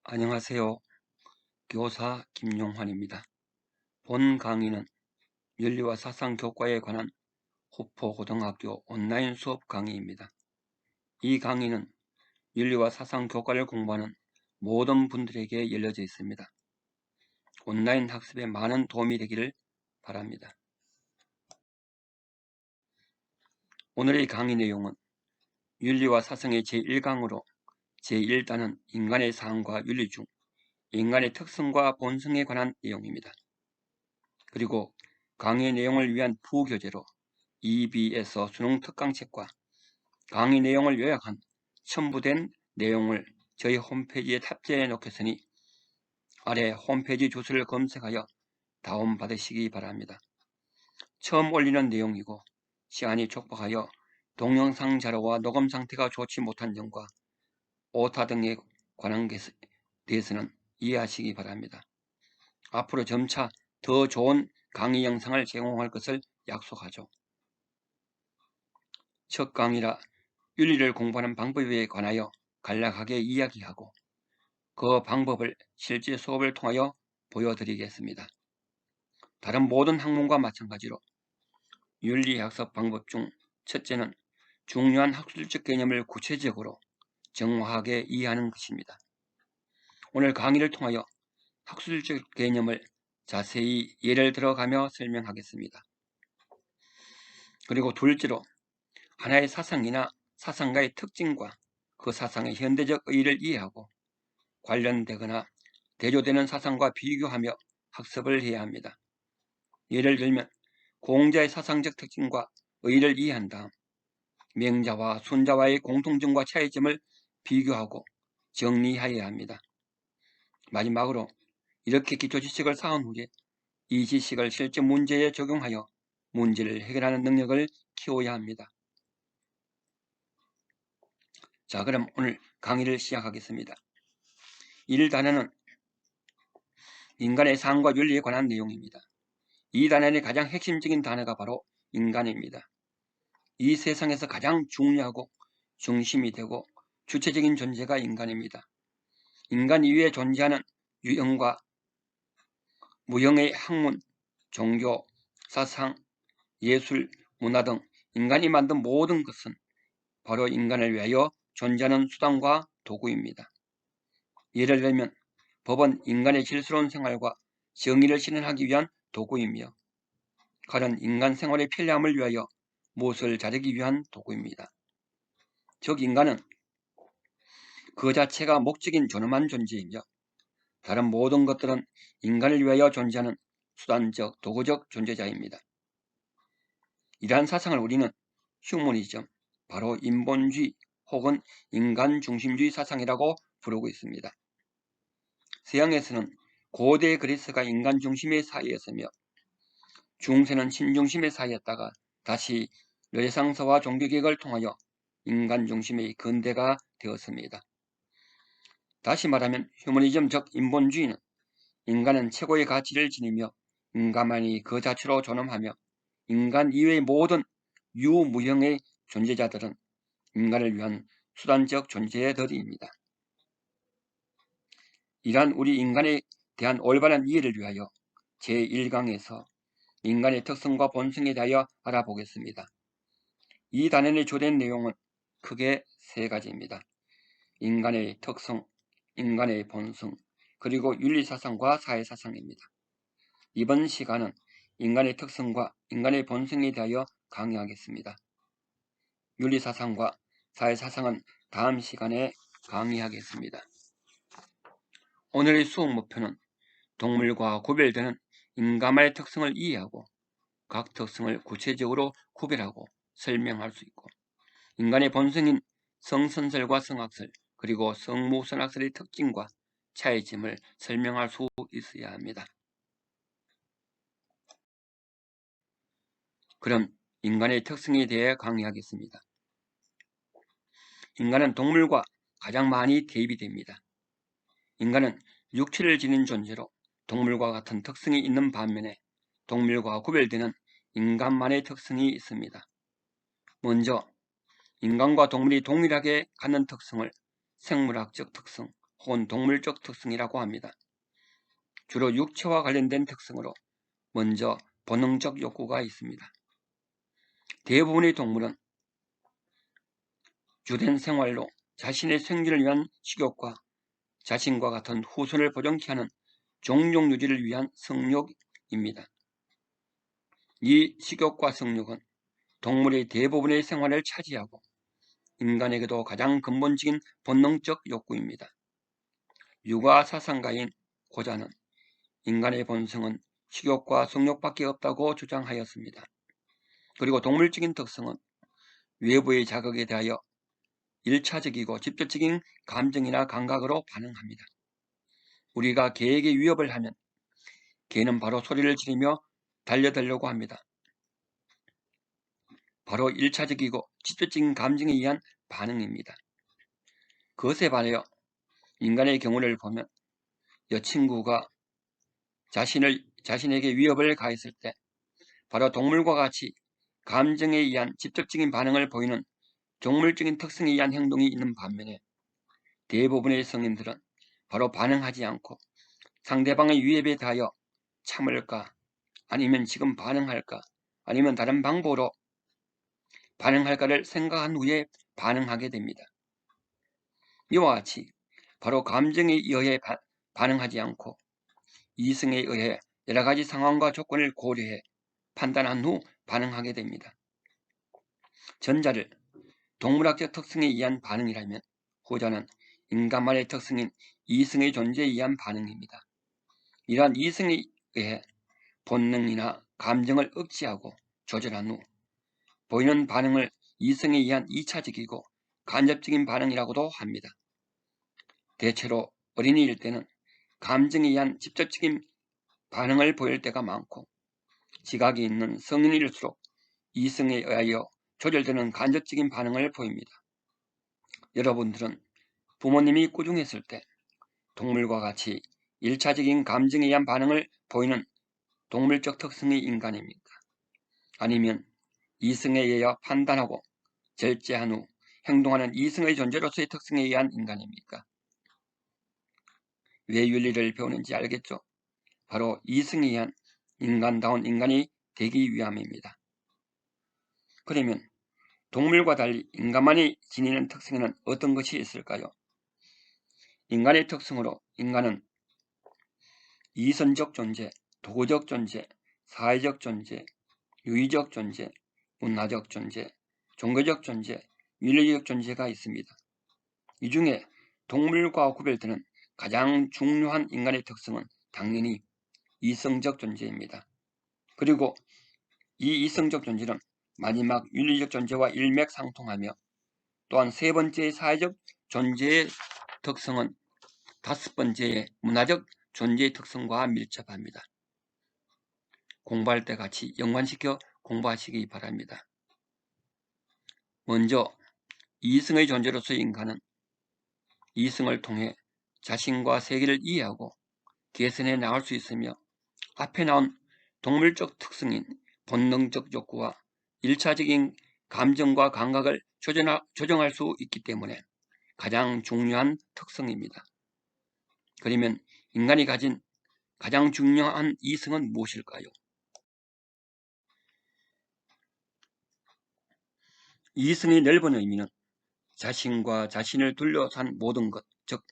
안녕하세요. 교사 김용환입니다. 본 강의는 윤리와 사상 교과에 관한 후포고등학교 온라인 수업 강의입니다. 이 강의는 윤리와 사상 교과를 공부하는 모든 분들에게 열려져 있습니다. 온라인 학습에 많은 도움이 되기를 바랍니다. 오늘의 강의 내용은 윤리와 사상의 제1강으로 제1단은 인간의 사항과 윤리 중 인간의 특성과 본성에 관한 내용입니다. 그리고 강의 내용을 위한 부교재로 EBS 수능 특강책과 강의 내용을 요약한 첨부된 내용을 저희 홈페이지에 탑재해 놓겠으니 아래 홈페이지 주소를 검색하여 다운받으시기 바랍니다. 처음 올리는 내용이고 시간이 촉박하여 동영상 자료와 녹음 상태가 좋지 못한 점과 오타 등에 관한 것에 대해서는 이해하시기 바랍니다. 앞으로 점차 더 좋은 강의 영상을 제공할 것을 약속하죠. 첫 강의라 윤리를 공부하는 방법에 관하여 간략하게 이야기하고 그 방법을 실제 수업을 통하여 보여드리겠습니다. 다른 모든 학문과 마찬가지로 윤리학습 방법 중 첫째는 중요한 학술적 개념을 구체적으로 정확하게 이해하는 것입니다. 오늘 강의를 통하여 학술적 개념을 자세히 예를 들어가며 설명하겠습니다. 그리고 둘째로 하나의 사상이나 사상가의 특징과 그 사상의 현대적 의의를 이해하고 관련되거나 대조되는 사상과 비교하며 학습을 해야 합니다. 예를 들면 공자의 사상적 특징과 의의를 이해한 다음 명자와 순자와의 공통점과 차이점을 비교하고 정리하여야 합니다. 마지막으로 이렇게 기초 지식을 쌓은 후에 이 지식을 실제 문제에 적용하여 문제를 해결하는 능력을 키워야 합니다. 자, 그럼 오늘 강의를 시작하겠습니다. 1단원은 인간의 삶과 윤리에 관한 내용입니다. 이 단원의 가장 핵심적인 단어가 바로 인간입니다. 이 세상에서 가장 중요하고 중심이 되고 주체적인 존재가 인간입니다. 인간 이외에 존재하는 유형과 무형의 학문, 종교, 사상, 예술, 문화 등 인간이 만든 모든 것은 바로 인간을 위하여 존재하는 수단과 도구입니다. 예를 들면 법은 인간의 질서로운 생활과 정의를 실현하기 위한 도구이며 칼은 인간 생활의 편리함을 위하여 무엇을 자르기 위한 도구입니다. 즉 인간은 그 자체가 목적인 존엄한 존재이며 다른 모든 것들은 인간을 위하여 존재하는 수단적, 도구적 존재자입니다. 이러한 사상을 우리는 휴머니즘, 바로 인본주의 혹은 인간중심주의 사상이라고 부르고 있습니다. 서양에서는 고대 그리스가 인간중심의 사회였으며 중세는 신중심의 사회였다가 다시 르네상스와 종교개혁을 통하여 인간중심의 근대가 되었습니다. 다시 말하면 휴머니즘 즉 인본주의는 인간은 최고의 가치를 지니며 인간만이 그 자체로 존엄하며 인간 이외의 모든 유무형의 존재자들은 인간을 위한 수단적 존재들입니다. 이러한 우리 인간에 대한 올바른 이해를 위하여 제1강에서 인간의 특성과 본성에 대하여 알아보겠습니다. 이 단원의 주된 내용은 크게 세 가지입니다. 인간의 특성, 인간의 본성, 그리고 윤리사상과 사회사상입니다. 이번 시간은 인간의 특성과 인간의 본성에 대하여 강의하겠습니다. 윤리사상과 사회사상은 다음 시간에 강의하겠습니다. 오늘의 수업 목표는 동물과 구별되는 인간만의 특성을 이해하고 각 특성을 구체적으로 구별하고 설명할 수 있고 인간의 본성인 성선설과 성악설 그리고 성무선악설의 특징과 차이점을 설명할 수 있어야 합니다. 그럼 인간의 특성에 대해 강의하겠습니다. 인간은 동물과 가장 많이 대입이 됩니다. 인간은 육체를 지닌 존재로 동물과 같은 특성이 있는 반면에 동물과 구별되는 인간만의 특성이 있습니다. 먼저 인간과 동물이 동일하게 갖는 특성을 생물학적 특성 혹은 동물적 특성이라고 합니다. 주로 육체와 관련된 특성으로 먼저 본능적 욕구가 있습니다. 대부분의 동물은 주된 생활로 자신의 생존을 위한 식욕과 자신과 같은 후손을 보존케 하는 종족 유지를 위한 성욕입니다. 이 식욕과 성욕은 동물의 대부분의 생활을 차지하고 인간에게도 가장 근본적인 본능적 욕구입니다. 유가사상가인 고자는 인간의 본성은 식욕과 성욕밖에 없다고 주장하였습니다. 그리고 동물적인 특성은 외부의 자극에 대하여 일차적이고 직접적인 감정이나 감각으로 반응합니다. 우리가 개에게 위협을 하면 개는 바로 소리를 지르며 달려들려고 합니다. 바로 일차적이고 직접적인 감정에 의한 반응입니다. 그것에 반하여 인간의 경우를 보면 여친구가 자신에게 위협을 가했을 때 바로 동물과 같이 감정에 의한 직접적인 반응을 보이는 동물적인 특성에 의한 행동이 있는 반면에 대부분의 성인들은 바로 반응하지 않고 상대방의 위협에 대하여 참을까 아니면 지금 반응할까 아니면 다른 방법으로 반응할까를 생각한 후에 반응하게 됩니다. 이와 같이 바로 감정에 의해 반응하지 않고 이성에 의해 여러 가지 상황과 조건을 고려해 판단한 후 반응하게 됩니다. 전자를 동물학적 특성에 의한 반응이라면 후자는 인간만의 특성인 이성의 존재에 의한 반응입니다. 이러한 이성에 의해 본능이나 감정을 억제하고 조절한 후 보이는 반응을 이성에 의한 2차적이고 간접적인 반응이라고도 합니다. 대체로 어린이일 때는 감정에 의한 직접적인 반응을 보일 때가 많고 지각이 있는 성인일수록 이성에 의하여 조절되는 간접적인 반응을 보입니다. 여러분들은 부모님이 꾸중했을 때 동물과 같이 1차적인 감정에 의한 반응을 보이는 동물적 특성의 인간입니까? 아니면 이성에 의하여 판단하고 절제한 후 행동하는 이성의 존재로서의 특성에 의한 인간입니까? 왜 윤리를 배우는지 알겠죠? 바로 이성에 의한 인간다운 인간이 되기 위함입니다. 그러면 동물과 달리 인간만이 지니는 특성에는 어떤 것이 있을까요? 인간의 특성으로 인간은 이선적 존재, 도적 존재, 사회적 존재, 유의적 존재, 문화적 존재, 종교적 존재, 윤리적 존재가 있습니다. 이 중에 동물과 구별되는 가장 중요한 인간의 특성은 당연히 이성적 존재입니다. 그리고 이 이성적 존재는 마지막 윤리적 존재와 일맥상통하며 또한 세 번째의 사회적 존재의 특성은 다섯 번째의 문화적 존재의 특성과 밀접합니다. 공부할 때 같이 연관시켜 공부하시기 바랍니다. 먼저 이성의 존재로서의 인간은 이성을 통해 자신과 세계를 이해하고 개선해 나갈 수 있으며 앞에 나온 동물적 특성인 본능적 욕구와 1차적인 감정과 감각을 조정할 수 있기 때문에 가장 중요한 특성입니다. 그러면 인간이 가진 가장 중요한 이성은 무엇일까요? 이성의 넓은 의미는 자신과 자신을 둘러싼 모든 것, 즉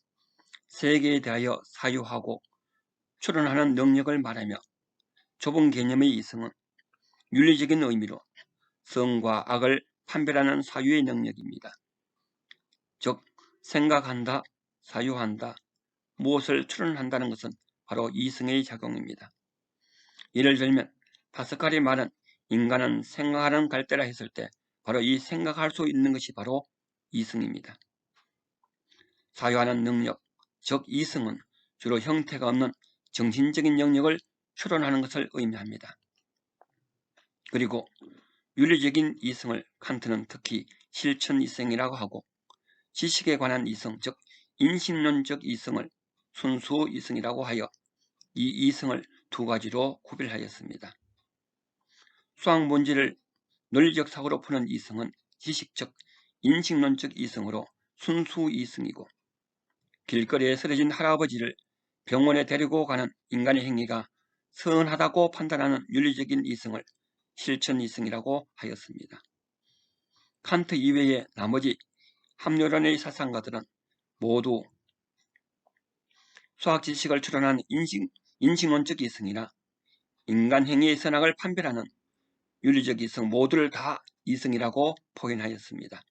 세계에 대하여 사유하고 추론하는 능력을 말하며 좁은 개념의 이성은 윤리적인 의미로 선과 악을 판별하는 사유의 능력입니다. 즉 생각한다, 사유한다, 무엇을 추론한다는 것은 바로 이성의 작용입니다. 예를 들면 파스칼이 말한 인간은 생각하는 갈대라 했을 때 바로 이 생각할 수 있는 것이 바로 이성입니다. 사유하는 능력, 즉 이성은 주로 형태가 없는 정신적인 영역을 추론하는 것을 의미합니다. 그리고 윤리적인 이성을 칸트는 특히 실천 이성이라고 하고 지식에 관한 이성, 즉 인식론적 이성을 순수 이성이라고 하여 이 이성을 두 가지로 구별하였습니다. 수학 문제를 논리적 사고로 푸는 이성은 지식적 인식론적 이성으로 순수 이성이고 길거리에 쓰러진 할아버지를 병원에 데리고 가는 인간의 행위가 선하다고 판단하는 윤리적인 이성을 실천 이성이라고 하였습니다. 칸트 이외의 나머지 합리론의 사상가들은 모두 수학 지식을 추론한 인식론적 이성이나 인간 행위의 선악을 판별하는 윤리적 이성 모두를 다 이성이라고 포인하였습니다.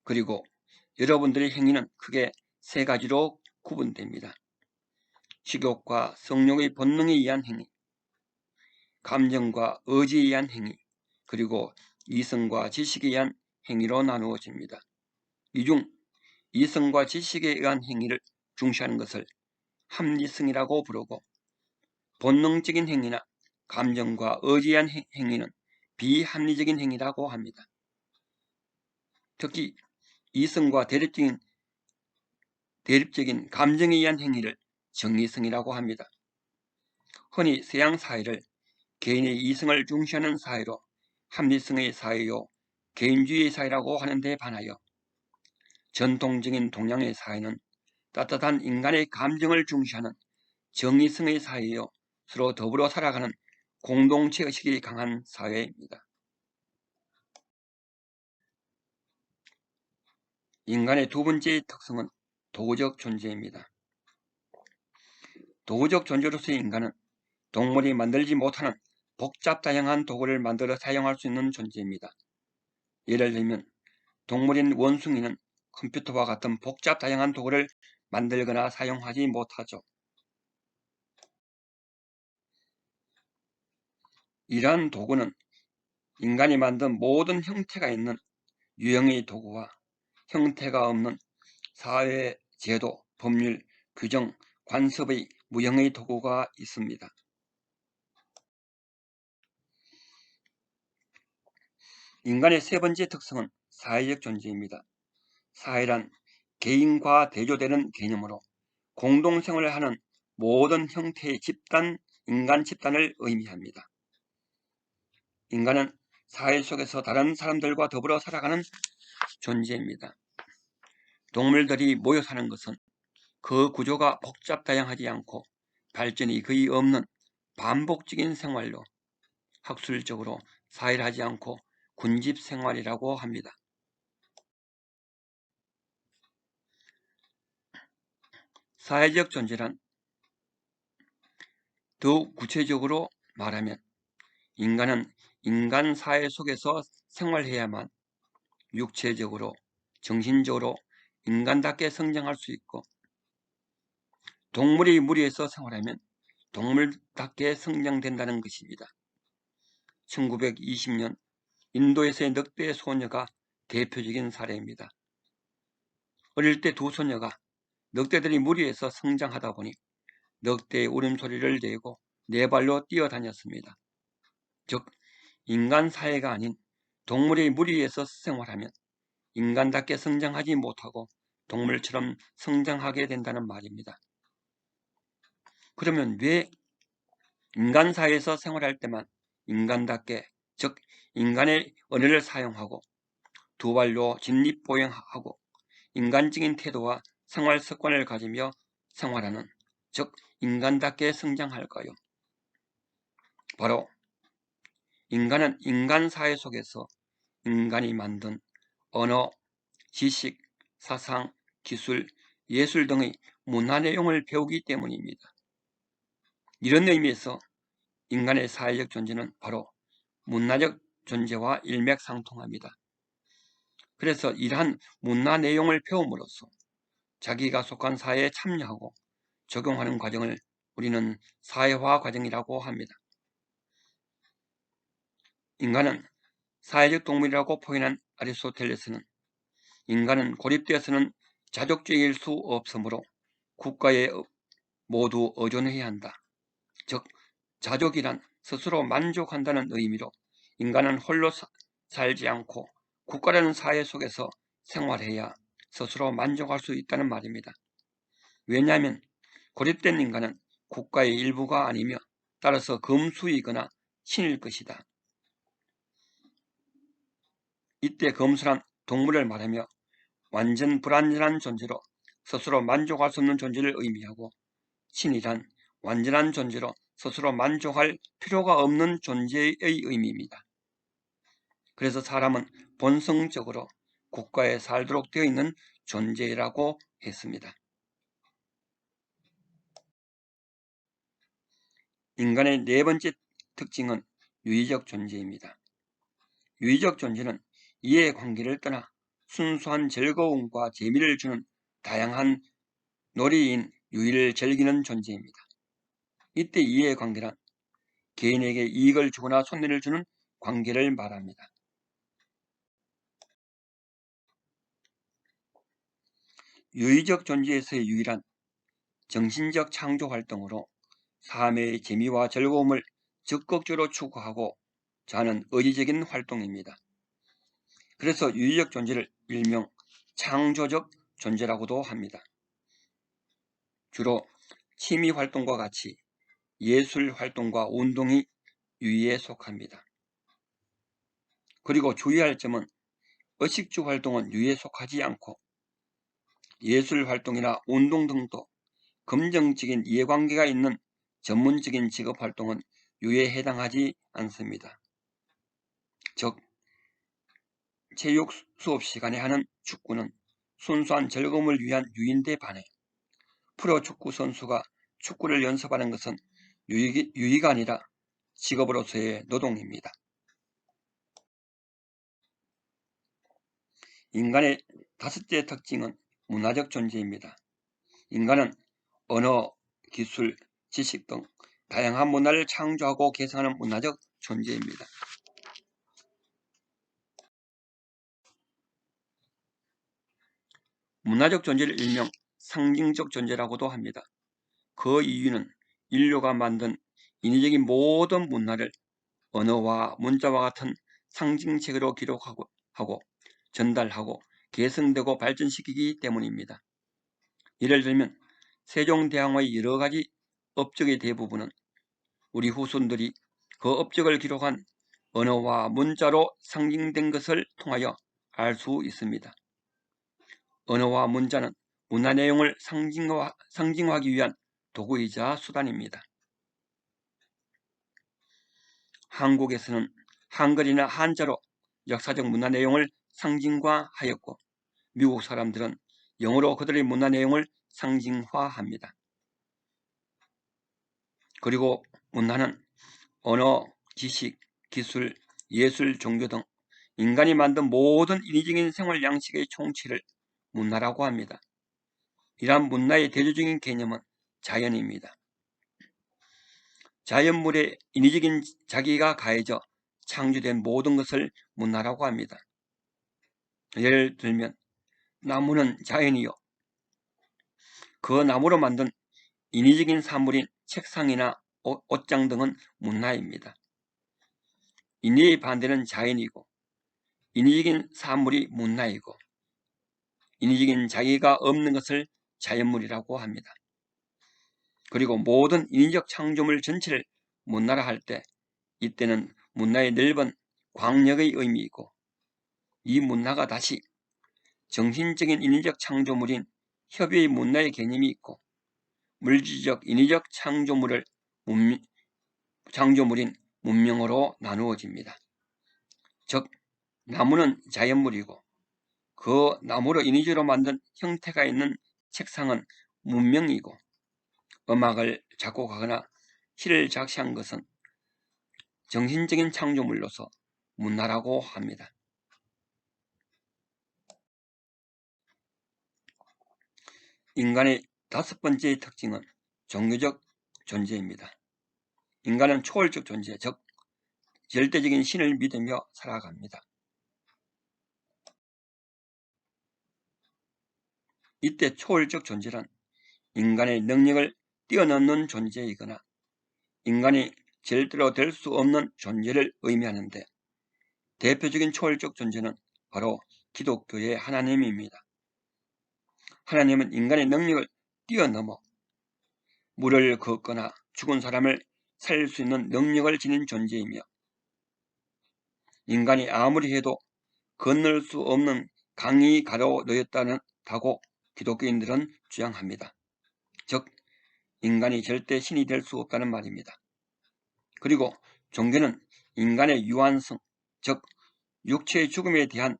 그리고 여러분들의 행위는 크게 세 가지로 구분됩니다. 식욕과 성욕의 본능에 의한 행위, 감정과 의지에 의한 행위, 그리고 이성과 지식에 의한 행위로 나누어집니다. 이 중 이성과 지식에 의한 행위를 중시하는 것을 합리성이라고 부르고, 본능적인 행위나 감정과 의지에 의한 행위는 비합리적인 행위라고 합니다. 특히 이성과 대립적인 감정에 의한 행위를 정의성이라고 합니다. 흔히 서양 사회를 개인의 이성을 중시하는 사회로 합리성의 사회요 개인주의의 사회라고 하는 데 반하여 전통적인 동양의 사회는 따뜻한 인간의 감정을 중시하는 정의성의 사회요 서로 더불어 살아가는 공동체 의식이 강한 사회입니다. 인간의 두 번째 특성은 도구적 존재입니다. 도구적 존재로서의 인간은 동물이 만들지 못하는 복잡 다양한 도구를 만들어 사용할 수 있는 존재입니다. 예를 들면 동물인 원숭이는 컴퓨터와 같은 복잡 다양한 도구를 만들거나 사용하지 못하죠. 이러한 도구는 인간이 만든 모든 형태가 있는 유형의 도구와 형태가 없는 사회, 제도, 법률, 규정, 관습의 무형의 도구가 있습니다. 인간의 세 번째 특성은 사회적 존재입니다. 사회란 개인과 대조되는 개념으로 공동생활을 하는 모든 형태의 집단, 인간 집단을 의미합니다. 인간은 사회 속에서 다른 사람들과 더불어 살아가는 존재입니다. 동물들이 모여 사는 것은 그 구조가 복잡 다양하지 않고 발전이 거의 없는 반복적인 생활로 학술적으로 사회를 하지 않고 군집 생활이라고 합니다. 사회적 존재란 더욱 구체적으로 말하면 인간은 인간 사회 속에서 생활해야만 육체적으로, 정신적으로 인간답게 성장할 수 있고, 동물의 무리에서 생활하면 동물답게 성장된다는 것입니다. 1920년 인도에서의 늑대 소녀가 대표적인 사례입니다. 어릴 때 두 소녀가 늑대들이 무리에서 성장하다 보니 늑대의 울음소리를 내고 네 발로 뛰어다녔습니다. 즉 인간 사회가 아닌 동물의 무리에서 생활하면 인간답게 성장하지 못하고 동물처럼 성장하게 된다는 말입니다. 그러면 왜 인간 사회에서 생활할 때만 인간답게, 즉 인간의 언어를 사용하고 두 발로 직립보행하고 인간적인 태도와 생활 습관을 가지며 생활하는, 즉 인간답게 성장할까요? 바로 인간은 인간 사회 속에서 인간이 만든 언어, 지식, 사상, 기술, 예술 등의 문화 내용을 배우기 때문입니다. 이런 의미에서 인간의 사회적 존재는 바로 문화적 존재와 일맥상통합니다. 그래서 이러한 문화 내용을 배움으로써 자기가 속한 사회에 참여하고 적용하는 과정을 우리는 사회화 과정이라고 합니다. 인간은 사회적 동물이라고 표현한 아리스토텔레스는 인간은 고립되어서는 자족주의일 수 없으므로 국가에 모두 의존해야 한다. 즉 자족이란 스스로 만족한다는 의미로 인간은 홀로 살지 않고 국가라는 사회 속에서 생활해야 스스로 만족할 수 있다는 말입니다. 왜냐하면 고립된 인간은 국가의 일부가 아니며 따라서 검수이거나 신일 것이다. 이때 검수란 동물을 말하며 완전 불완전한 존재로 스스로 만족할 수 없는 존재를 의미하고, 신이란 완전한 존재로 스스로 만족할 필요가 없는 존재의 의미입니다. 그래서 사람은 본성적으로 국가에 살도록 되어 있는 존재라고 했습니다. 인간의 네 번째 특징은 유의적 존재입니다. 유의적 존재는 이해관계를 떠나 순수한 즐거움과 재미를 주는 다양한 놀이인 유의를 즐기는 존재입니다. 이때 이해관계란 개인에게 이익을 주거나 손해를 주는 관계를 말합니다. 유의적 존재에서의 유의란 정신적 창조 활동으로 삶의 재미와 즐거움을 적극적으로 추구하고 자는 의지적인 활동입니다. 그래서 유의적 존재를 일명 창조적 존재라고도 합니다. 주로 취미 활동과 같이 예술 활동과 운동이 유의에 속합니다. 그리고 주의할 점은 의식주 활동은 유의에 속하지 않고 예술 활동이나 운동 등도 긍정적인 이해관계가 있는 전문적인 직업 활동은 유의에 해당하지 않습니다. 즉, 체육 수업 시간에 하는 축구는 순수한 즐거움을 위한 유의인데 반해 프로축구 선수가 축구를 연습하는 것은 유의가 아니라 직업으로서의 노동입니다. 인간의 다섯째 특징은 문화적 존재입니다. 인간은 언어, 기술, 지식 등 다양한 문화를 창조하고 개성하는 문화적 존재입니다. 문화적 존재를 일명 상징적 존재라고도 합니다. 그 이유는 인류가 만든 인위적인 모든 문화를 언어와 문자와 같은 상징책으로 기록하고 전달하고 개성되고 발전시키기 때문입니다. 예를 들면 세종대왕의 여러가지 업적의 대부분은 우리 후손들이 그 업적을 기록한 언어와 문자로 상징된 것을 통하여 알 수 있습니다. 언어와 문자는 문화 내용을 상징화하기 위한 도구이자 수단입니다. 한국에서는 한글이나 한자로 역사적 문화 내용을 상징화하였고, 미국 사람들은 영어로 그들의 문화 내용을 상징화합니다. 그리고 문화는 언어, 지식, 기술, 예술, 종교 등 인간이 만든 모든 인위적인 생활 양식의 총체를 문화라고 합니다. 이러한 문화의 대조적인 개념은 자연입니다. 자연물에 인위적인 자기가 가해져 창조된 모든 것을 문화라고 합니다. 예를 들면 나무는 자연이요, 그 나무로 만든 인위적인 산물인 책상이나 옷장 등은 문화입니다. 인위의 반대는 자연이고, 인위적인 산물이 문화이고, 인위적인 자기가 없는 것을 자연물이라고 합니다. 그리고 모든 인위적 창조물 전체를 문화라 할 때 이때는 문화의 넓은 광역의 의미이고, 이 문화가 다시 정신적인 인위적 창조물인 협의의 문화의 개념이 있고, 물질적 인위적 창조물인 문명으로 나누어집니다. 즉, 나무는 자연물이고 그 나무로 인위적으로 만든 형태가 있는 책상은 문명이고, 음악을 작곡하거나 시를 작시한 것은 정신적인 창조물로서 문화라고 합니다. 인간의 다섯 번째 특징은 종교적 존재입니다. 인간은 초월적 존재, 즉 절대적인 신을 믿으며 살아갑니다. 이때 초월적 존재란 인간의 능력을 뛰어넘는 존재이거나 인간이 절대로 될 수 없는 존재를 의미하는데, 대표적인 초월적 존재는 바로 기독교의 하나님입니다. 하나님은 인간의 능력을 뛰어넘어 물을 걷거나 죽은 사람을 살릴 수 있는 능력을 지닌 존재이며, 인간이 아무리 해도 건널 수 없는 강이 가로 놓였다고 기독교인들은 주장합니다. 즉 인간이 절대 신이 될 수 없다는 말입니다. 그리고 종교는 인간의 유한성, 즉 육체의 죽음에 대한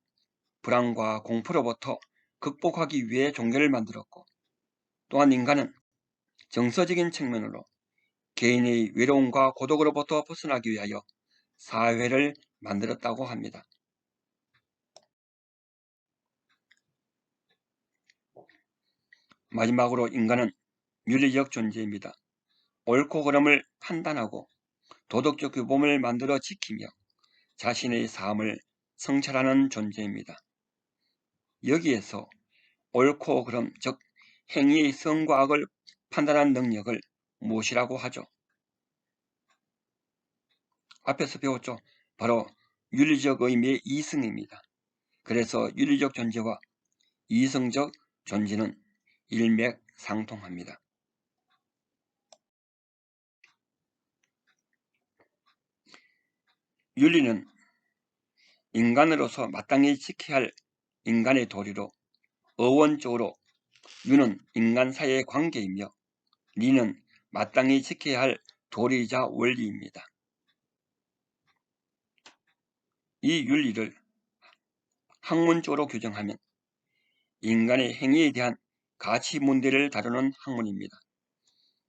불안과 공포로부터 극복하기 위해 종교를 만들었고, 또한 인간은 정서적인 측면으로 개인의 외로움과 고독으로부터 벗어나기 위하여 사회를 만들었다고 합니다. 마지막으로 인간은 윤리적 존재입니다. 옳고 그름을 판단하고 도덕적 규범을 만들어 지키며 자신의 삶을 성찰하는 존재입니다. 여기에서 옳고 그름, 즉 행위의 선과 악을 판단하는 능력을 무엇이라고 하죠? 앞에서 배웠죠. 바로 윤리적 의미의 이성입니다. 그래서 윤리적 존재와 이성적 존재는 일맥상통합니다. 윤리는 인간으로서 마땅히 지켜야 할 인간의 도리로, 어원적으로 유는 인간 사이의 관계이며 리는 마땅히 지켜야 할 도리이자 원리입니다. 이 윤리를 학문적으로 규정하면 인간의 행위에 대한 가치 문제를 다루는 학문입니다.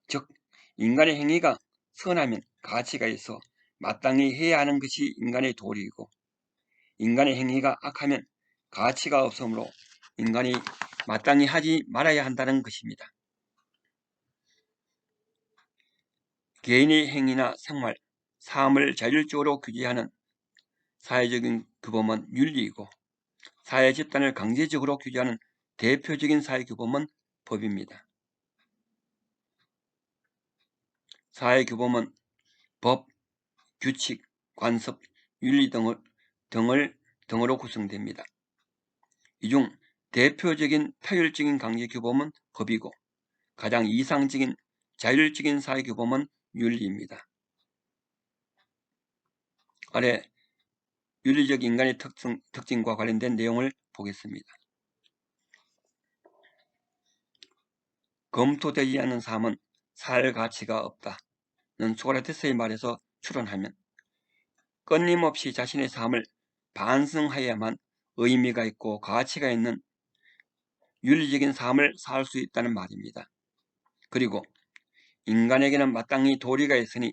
즉 인간의 행위가 선하면 가치가 있어 마땅히 해야 하는 것이 인간의 도리이고, 인간의 행위가 악하면 가치가 없으므로 인간이 마땅히 하지 말아야 한다는 것입니다. 개인의 행위나 생활, 삶을 자율적으로 규제하는 사회적인 규범은 윤리이고, 사회 집단을 강제적으로 규제하는 대표적인 사회 규범은 법입니다. 사회 규범은 법, 규칙, 관습, 윤리 등으로 구성됩니다. 이 중 대표적인 타율적인 강제 규범은 법이고, 가장 이상적인 자율적인 사회 규범은 윤리입니다. 아래 윤리적 인간의 특징과 관련된 내용을 보겠습니다. 검토되지 않는 삶은 살 가치가 없다는 소크라테스의 말에서 추론하면 끊임없이 자신의 삶을 반성하여야만 의미가 있고 가치가 있는 윤리적인 삶을 살 수 있다는 말입니다. 그리고 인간에게는 마땅히 도리가 있으니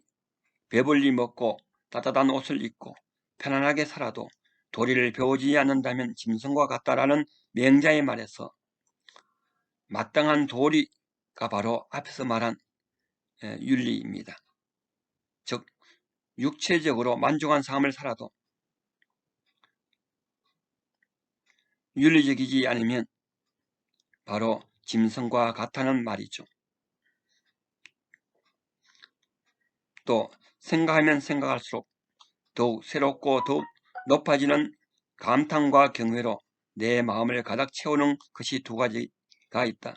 배불리 먹고 따뜻한 옷을 입고 편안하게 살아도 도리를 배우지 않는다면 짐승과 같다라는 맹자의 말에서 마땅한 도리가 바로 앞에서 말한 윤리입니다. 즉 육체적으로 만족한 삶을 살아도 윤리적이지 않으면 바로 짐승과 같다는 말이죠. 또 생각하면 생각할수록 더욱 새롭고 더욱 높아지는 감탄과 경외로 내 마음을 가득 채우는 것이 두 가지가 있다.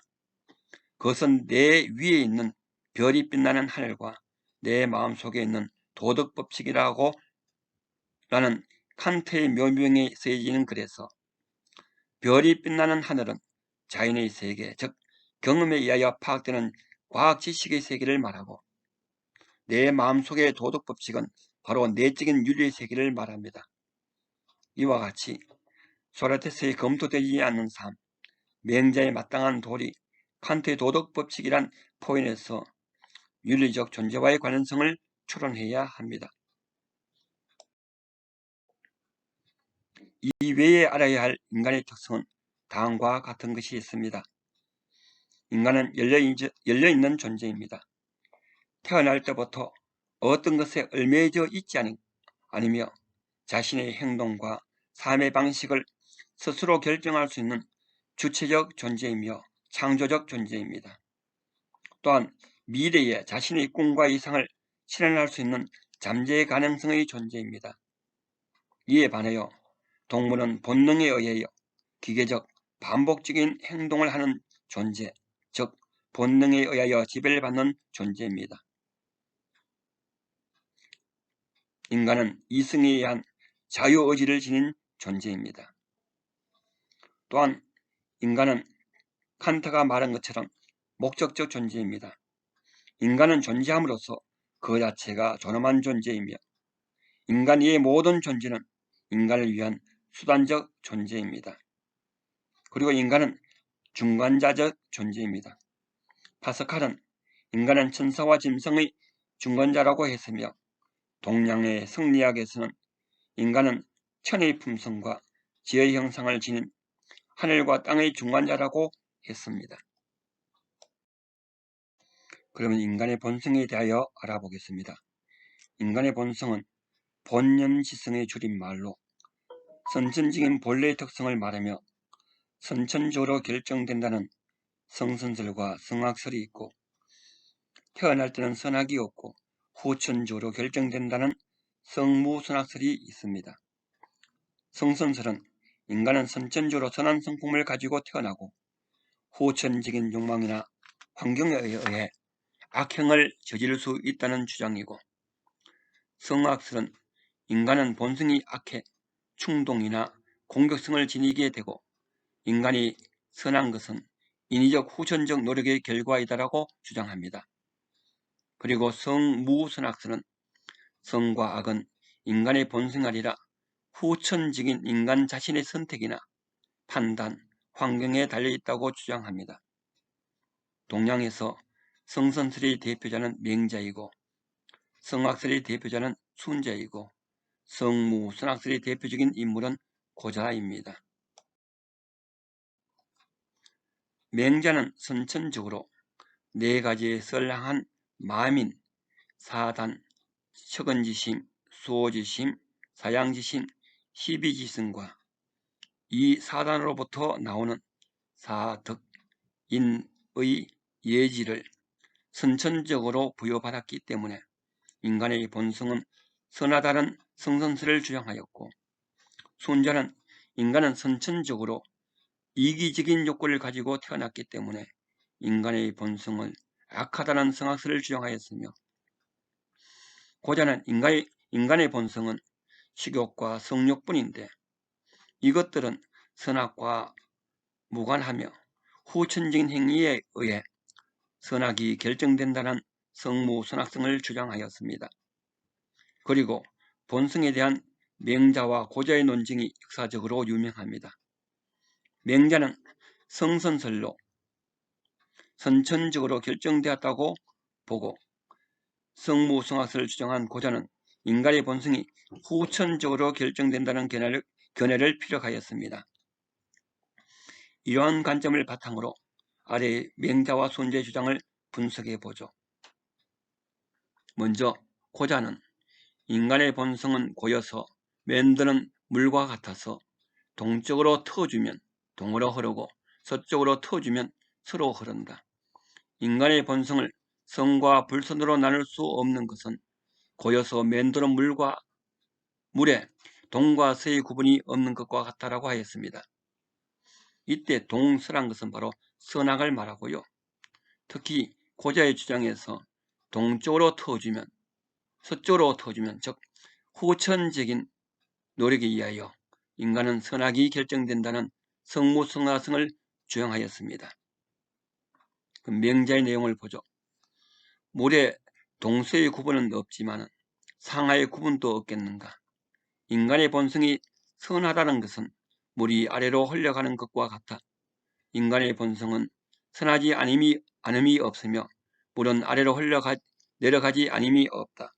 그것은 내 위에 있는 별이 빛나는 하늘과 내 마음속에 있는 도덕법칙이라고 라는 칸트의 묘명에 쓰여지는 글에서 별이 빛나는 하늘은 자연의 세계, 즉 경험에 의하여 파악되는 과학 지식의 세계를 말하고, 내 마음속의 도덕법칙은 바로 내적인 윤리의 세계를 말합니다. 이와 같이 소크라테스의 검토되지 않는 삶, 맹자의 마땅한 도리, 칸트의 도덕법칙이란 포인트에서 윤리적 존재와의 관련성을 추론해야 합니다. 이외에 알아야 할 인간의 특성은 다음과 같은 것이 있습니다. 인간은 열려있는 존재입니다. 태어날 때부터 어떤 것에 얽매여져 있지 않으며 자신의 행동과 삶의 방식을 스스로 결정할 수 있는 주체적 존재이며 창조적 존재입니다. 또한 미래에 자신의 꿈과 이상을 실현할 수 있는 잠재 가능성의 존재입니다. 이에 반하여 동물은 본능에 의하여 기계적 반복적인 행동을 하는 존재, 즉 본능에 의하여 지배를 받는 존재입니다. 인간은 이성에 의한 자유의지를 지닌 존재입니다. 또한 인간은 칸트가 말한 것처럼 목적적 존재입니다. 인간은 존재함으로써 그 자체가 존엄한 존재이며 인간 이의 모든 존재는 인간을 위한 수단적 존재입니다. 그리고 인간은 중간자적 존재입니다. 파스칼은 인간은 천사와 짐승의 중간자라고 했으며 동양의 성리학에서는 인간은 천의 품성과 지의 형상을 지닌 하늘과 땅의 중간자라고 했습니다. 그러면 인간의 본성에 대하여 알아보겠습니다. 인간의 본성은 본연지성의 줄임말로 선천적인 본래의 특성을 말하며 선천적으로 결정된다는 성선설과 성악설이 있고 태어날 때는 선악이 없고 후천적으로 결정된다는 성무선악설이 있습니다. 성선설은 인간은 선천적으로 선한 성품을 가지고 태어나고 후천적인 욕망이나 환경에 의해 악행을 저지를 수 있다는 주장이고 성악설은 인간은 본성이 악해 충동이나 공격성을 지니게 되고 인간이 선한 것은 인위적 후천적 노력의 결과이다라고 주장합니다. 그리고 성무선악설은 선과 악은 인간의 본성이 아니라 후천적인 인간 자신의 선택이나 판단, 환경에 달려있다고 주장합니다. 동양에서 성선설의 대표자는 맹자이고 성악설의 대표자는 순자이고 성무선악설의 대표적인 인물은 고자입니다. 맹자는 선천적으로 네 가지의 썰랑한 마음인 사단, 척은지심, 수호지심, 사양지심, 희비지심과 이 사단으로부터 나오는 사덕, 인의, 예지를 선천적으로 부여받았기 때문에 인간의 본성은 선하다는 성선설을 주장하였고 순자는 인간은 선천적으로 이기적인 욕구를 가지고 태어났기 때문에 인간의 본성은 악하다는 성악설을 주장하였으며 고자는 인간의 본성은 식욕과 성욕뿐인데 이것들은 선악과 무관하며 후천적인 행위에 의해 선악이 결정된다는 성무선악성을 주장하였습니다. 그리고 본성에 대한 맹자와 고자의 논쟁이 역사적으로 유명합니다. 맹자는 성선설로 선천적으로 결정되었다고 보고 성무성악설을 주장한 고자는 인간의 본성이 후천적으로 결정된다는 견해를 피력하였습니다. 이러한 관점을 바탕으로 아래의 맹자와 순자의 주장을 분석해 보죠. 먼저 고자는 인간의 본성은 고여서 맨드는 물과 같아서 동쪽으로 터주면 동으로 흐르고 서쪽으로 터주면 서로 흐른다. 인간의 본성을 선과 불선으로 나눌 수 없는 것은 고여서 맨드는 물에 동과 서의 구분이 없는 것과 같다라고 하였습니다. 이때 동서란 것은 바로 선악을 말하고요. 특히 고자의 주장에서 동쪽으로 터주면 서쪽으로 터주면 즉 후천적인 노력에 의하여 인간은 선악이 결정된다는 성무성악성을 주장하였습니다. 그 맹자의 내용을 보죠. 물에 동서의 구분은 없지만 상하의 구분도 없겠는가. 인간의 본성이 선하다는 것은 물이 아래로 흘러가는 것과 같아 인간의 본성은 선하지 않음이 없으며 물은 아래로 내려가지 않음이 없다.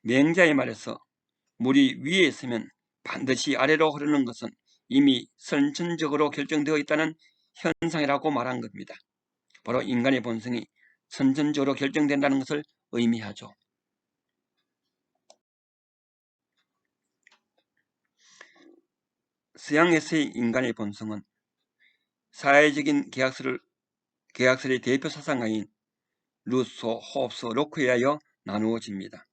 맹자의 말에서 물이 위에 있으면 반드시 아래로 흐르는 것은 이미 선천적으로 결정되어 있다는 현상이라고 말한 겁니다. 바로 인간의 본성이 선천적으로 결정된다는 것을 의미하죠. 서양에서의 인간의 본성은 사회적인 계약설의 대표 사상가인 루소, 호흡스, 로크에 의하여 나누어집니다.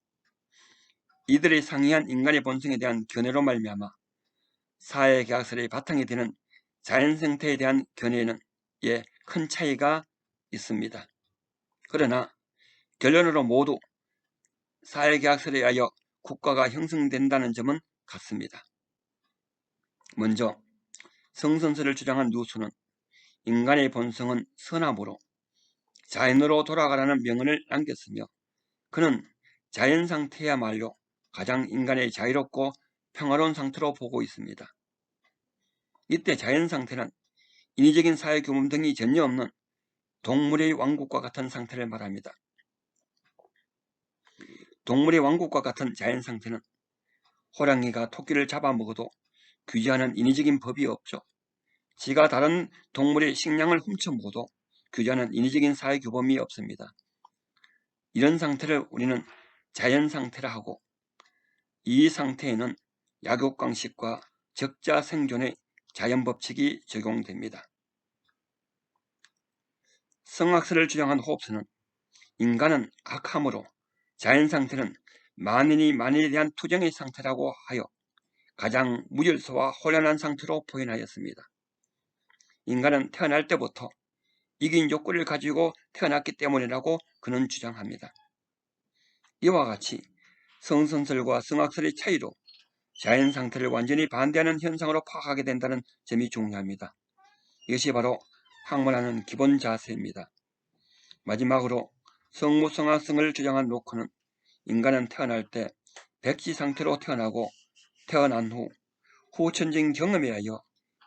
이들의 상이한 인간의 본성에 대한 견해로 말미암아 사회계약설의 바탕이 되는 자연생태에 대한 견해에는 큰 차이가 있습니다. 그러나 결론으로 모두 사회계약설에 의하여 국가가 형성된다는 점은 같습니다. 먼저 성선설을 주장한 루소는 인간의 본성은 선함으로 자연으로 돌아가라는 명언을 남겼으며 그는 자연 상태야말로 가장 인간의 자유롭고 평화로운 상태로 보고 있습니다. 이때 자연 상태는 인위적인 사회 규범 등이 전혀 없는 동물의 왕국과 같은 상태를 말합니다. 동물의 왕국과 같은 자연 상태는 호랑이가 토끼를 잡아먹어도 규제하는 인위적인 법이 없죠. 지가 다른 동물의 식량을 훔쳐먹어도 규제하는 인위적인 사회 규범이 없습니다. 이런 상태를 우리는 자연 상태라 하고 이 상태에는 약육강식과 적자 생존의 자연 법칙이 적용됩니다. 성악설을 주장한 호흡스는 인간은 악함으로 자연 상태는 만인이 만인에 대한 투정의 상태라고 하여 가장 무질서와 혼란한 상태로 표현하였습니다. 인간은 태어날 때부터 이긴 욕구를 가지고 태어났기 때문이라고 그는 주장합니다. 이와 같이 성선설과 성악설의 차이로 자연 상태를 완전히 반대하는 현상으로 파악하게 된다는 점이 중요합니다. 이것이 바로 학문하는 기본 자세입니다. 마지막으로 성무성악성을 주장한 로크는 인간은 태어날 때 백지 상태로 태어나고 태어난 후 후천적인 경험에 의하여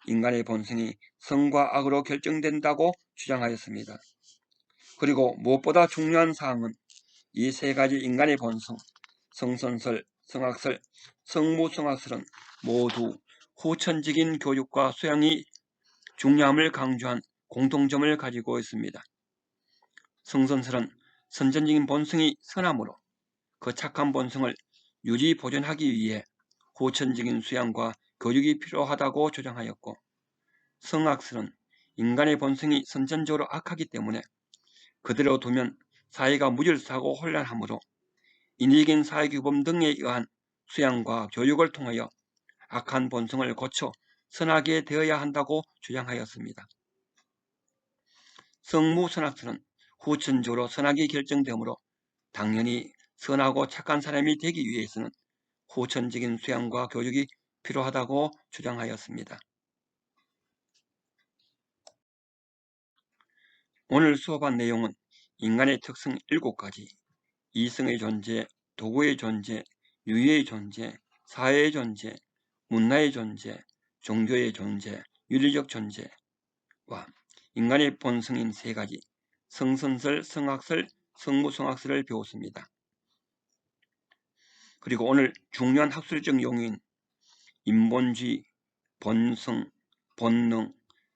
인간의 본성이 성과 악으로 결정된다고 주장하였습니다. 그리고 무엇보다 중요한 사항은 이 세 가지 인간의 본성, 성선설, 성악설, 성무성악설은 모두 후천적인 교육과 수양이 중요함을 강조한 공통점을 가지고 있습니다. 성선설은 선천적인 본성이 선함으로 그 착한 본성을 유지 보존하기 위해 후천적인 수양과 교육이 필요하다고 주장하였고, 성악설은 인간의 본성이 선천적으로 악하기 때문에 그대로 두면 사회가 무질서하고 혼란하므로 인위적인 사회규범 등에 의한 수양과 교육을 통하여 악한 본성을 고쳐 선하게 되어야 한다고 주장하였습니다. 성무선악설은 후천적으로 선하게 결정되므로 당연히 선하고 착한 사람이 되기 위해서는 후천적인 수양과 교육이 필요하다고 주장하였습니다. 오늘 수업한 내용은 인간의 특성 7가지, 이성의 존재, 도구의 존재, 유의의 존재, 사회의 존재, 문화의 존재, 종교의 존재, 윤리적 존재와 인간의 본성인 3가지, 성선설, 성악설, 성무성악설을 배웠습니다. 그리고 오늘 중요한 학술적 용어인 인본주의, 본성, 본능,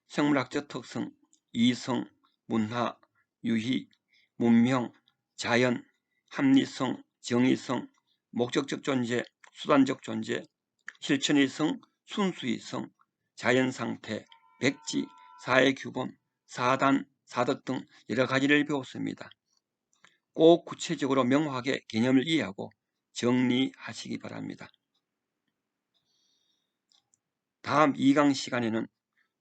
생물학적 특성, 이성, 문화, 유희, 문명, 자연, 합리성, 정의성, 목적적 존재, 수단적 존재, 실천의 성, 순수의 성, 자연상태, 백지, 사회규범, 사단, 사덕 등 여러 가지를 배웠습니다. 꼭 구체적으로 명확하게 개념을 이해하고 정리하시기 바랍니다. 다음 2강 시간에는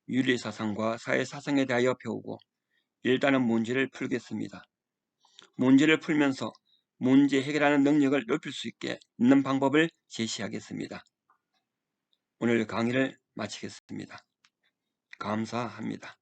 윤리사상과 사회사상에 대하여 배우고 일단은 문제를 풀겠습니다. 문제를 풀면서 문제 해결하는 능력을 높일 수 있는 방법을 제시하겠습니다. 오늘 강의를 마치겠습니다. 감사합니다.